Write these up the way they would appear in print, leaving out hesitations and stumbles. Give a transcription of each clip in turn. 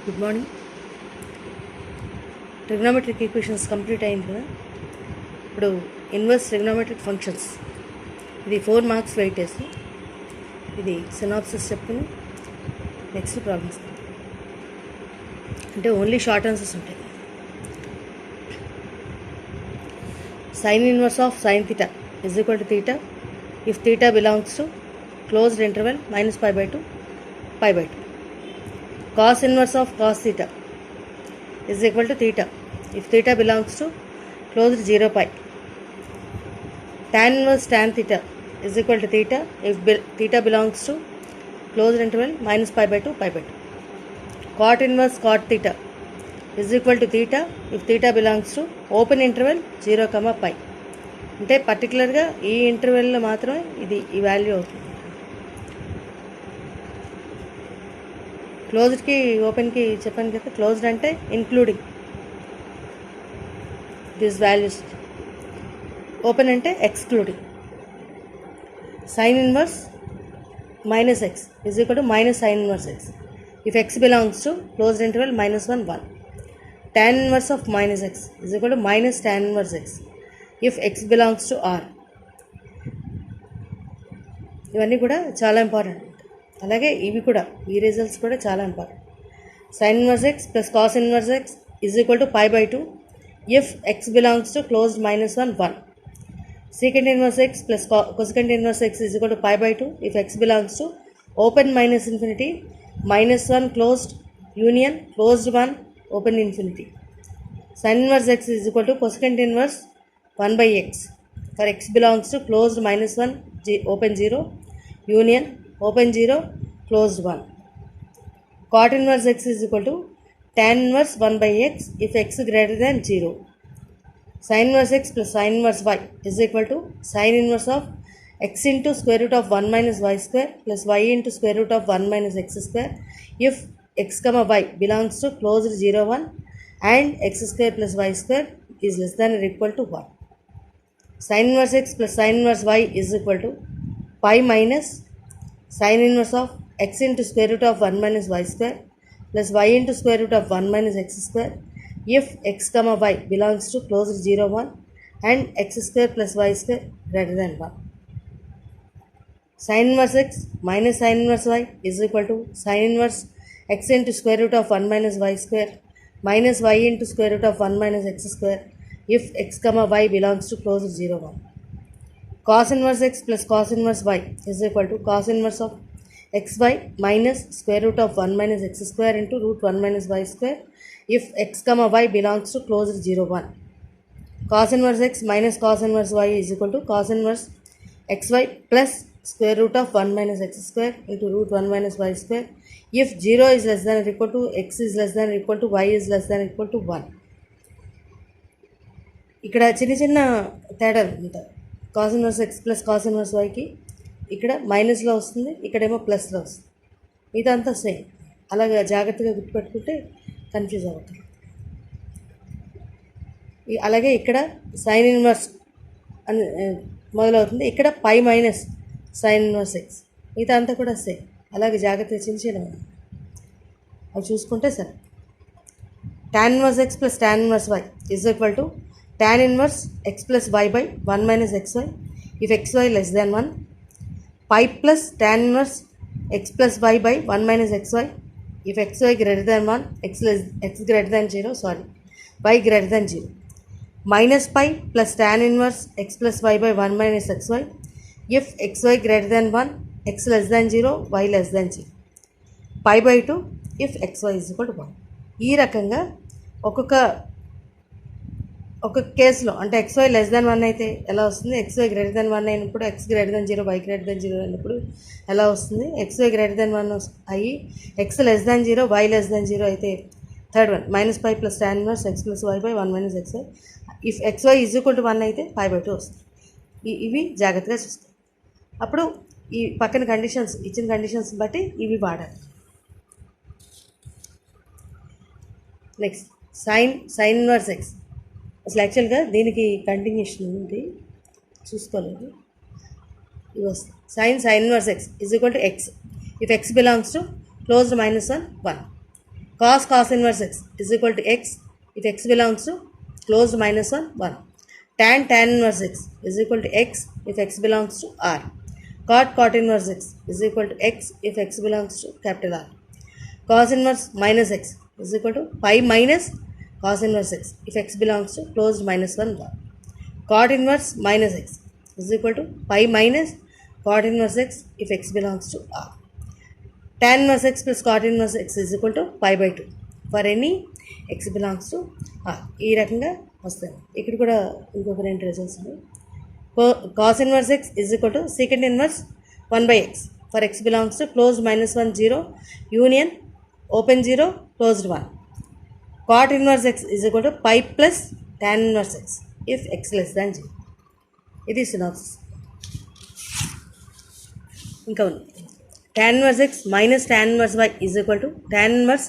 Good morning. Trigonometric equations complete అయింది కదా. ఇప్పుడు ఇన్వర్స్ ట్రిగ్నోమెట్రిక్ ఫంక్షన్స్, ఇది 4 మార్క్స్ వెయిటేజ్. ఇది సినాప్సిస్ చెప్పుకుని నెక్స్ట్ ప్రాబ్లమ్స్ అంటే ఓన్లీ షార్ట్ ఆన్సర్స్ ఉంటాయి. Sine inverse of sine theta is equal to theta if theta belongs to closed interval -π/2 π/2. Cos inverse of cos theta is equal to theta if theta belongs to closed 0π. Tan inverse tan theta is equal to theta if theta belongs to closed interval -π/2 π/2. Cot inverse cot theta is equal to theta if theta belongs to open interval 0, π. అంటే పర్టికులర్గా ఈ ఇంటర్వెల్లో మాత్రమే ఈ value అవుతుంది. క్లోజ్డ్కి ఓపెన్కి చెప్పాను కదా. Closed అంటే including this values, open అంటే excluding. Sine inverse -x is equal to -sin inverse x if x belongs to closed interval -1, 1. Tan inverse of -x is equal to -tan inverse x if x belongs to R. ఇవన్నీ కూడా చాలా important. అలాగే ఇవి కూడా, ఈ results కూడా చాలా important. Sine inverse x plus cos inverse x is equal to π/2 if x belongs to closed -1, 1. Secant inverse x plus cosecant inverse x is equal to π/2 if x belongs to open -∞, -1 closed union closed 1 open infinity. Sine inverse x is equal to cosecant inverse 1/x for x belongs to closed -1 open 0 union open 0 closed 1. Cot inverse x is equal to tan inverse 1/x if x greater than 0. Sin inverse x plus sin inverse y is equal to sin inverse of x into square root of 1 minus y square plus y into square root of 1 minus x square if x comma y belongs to closed 0, 1 and x square plus y square is less than or equal to 1. Sin inverse x plus sin inverse y is equal to pi minus sin inverse of x into square root of 1 minus y square plus y into square root of 1 minus x square if x comma y belongs to closed 0, 1 and x square plus y square greater than 1. Sin inverse x minus sin inverse y is equal to sin inverse x into square root of 1 minus y square minus y into square root of 1 minus x square if x comma y belongs to closed 0, 1. Cos inverse x plus cos inverse y is equal to cos inverse of xy minus square root of 1 minus x square into root 1 minus y square if x comma y belongs to closed 0, 1. Cos inverse x minus cos inverse y is equal to cos inverse xy plus square root of 1 minus x square into root 1 minus y square if 0 is less than or equal to x is less than or equal to y is less than or equal to 1. ఇక్కడ చిన్న తేడాలు ఉంటాయి. Cos inverse x plus cos inverse వైకి ఇక్కడ మైనస్లో వస్తుంది, ఇక్కడేమో ప్లస్లో వస్తుంది. ఇదంతా సేమ్. అలాగే జాగ్రత్తగా గుర్తుపెట్టుకుంటే కన్ఫ్యూజ్ అవుతుంది. అలాగే ఇక్కడ సైన్ ఇన్వర్స్ అని మొదలవుతుంది, ఇక్కడ pi minus sine inverse x. ఇదంతా కూడా సేమ్. అలాగే జాగ్రత్తగా చిన్న అవి చూసుకుంటే సరే. Tan inverse x plus tan inverse y is equal to tan inverse x plus y by 1 minus xy if xy less than 1. Pi plus tan inverse x plus y by 1 minus xy if xy greater than 1, x greater than 0, y greater than 0. Minus pi plus tan inverse x plus y by 1 minus xy if xy greater than 1, x less than 0, y less than 0. Pi/2 if xy is equal to 1. ఈ రకంగా ఒక కేసులో అంటే xy less than 1 అయితే ఎలా వస్తుంది, xy greater than 1 అయినప్పుడు x greater than 0, y greater than 0 అయినప్పుడు ఎలా వస్తుంది, xy గ్రేటర్ దాన్ 1 అయ్యి x less than 0, y less than 0 అయితే third one -π plus tan inverse x plus y by 1 minus xy if xy is equal to 1 అయితే π/2 వస్తుంది. ఇవి జాగ్రత్తగా చూస్తాం. అప్పుడు ఈ పక్కన కండిషన్స్, ఇచ్చిన కండిషన్స్ బట్టి ఇవి వాడాలి. Next sine inverse x. అసలు యాక్చువల్గా దీనికి కంటిన్యూషన్ ఉంది, చూసుకోలేదు. ఇవి వస్తాయి. Sine inverse x is equal to x if x belongs to closed -1, 1. cos inverse x is equal to x if x belongs to closed minus 1 1. Tan inverse x is equal to x if x belongs to R. Cot inverse x is equal to x if x belongs to capital R. Cos inverse minus x is equal to pi minus cos inverse x if x belongs to closed minus 1 1. Cot inverse minus x is equal to pi minus cot inverse x if x belongs to R. Tan inverse x plus cot inverse x is equal to pi by 2 for any x belongs to R. ఈ రకంగా వస్తాయి. ఇక్కడ కూడా ఇంకొక రెండు results ఉన్నాయి. Cos inverse x is equal to secant inverse 1 by x for x belongs to closed minus 1 0 union open 0 closed 1. Cot inverse x is equal to pi plus tan inverse x if x less than 0. ఇది synopsis. ఇంకా ఉంది. Tan inverse x minus tan inverse y is equal to tan inverse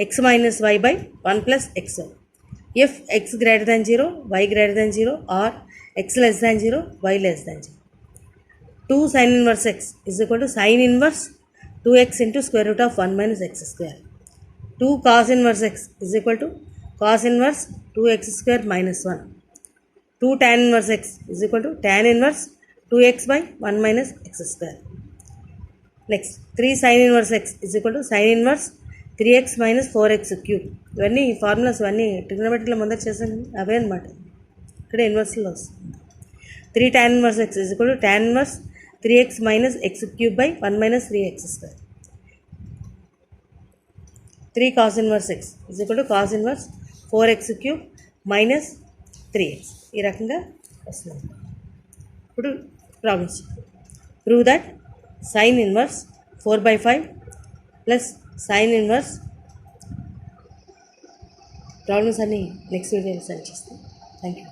x minus y by 1 plus xy. If x greater than 0, y greater than 0 or x less than 0, y less than 0. 2 sin inverse x is equal to sin inverse 2x into square root of 1 minus x square. 2 cos inverse x is equal to cos inverse 2x square minus 1. 2 tan inverse x is equal to tan inverse 2x by 1 minus x square. Next, 3 sin inverse x is equal to sin inverse 3x minus 4x cube. ఇవన్నీ formulas ఇవన్నీ ట్రిగ్నోమెట్రీలో ముందర చేశాను అవే అనమాట. ఇక్కడ ఇన్వర్స్లో వస్తుంది. 3 tan inverse x is equal to tan inverse 3x minus x cube by 1 minus 3x square. 3 cos inverse x is equal to cos inverse 4x cube minus 3x. ఈ రకంగా వస్తుంది. ఇప్పుడు problems. Prove that sin inverse 4 by 5 plus sin inverse. Problems అన్నీ next వీడియోలో send చేస్తాను. Thank you.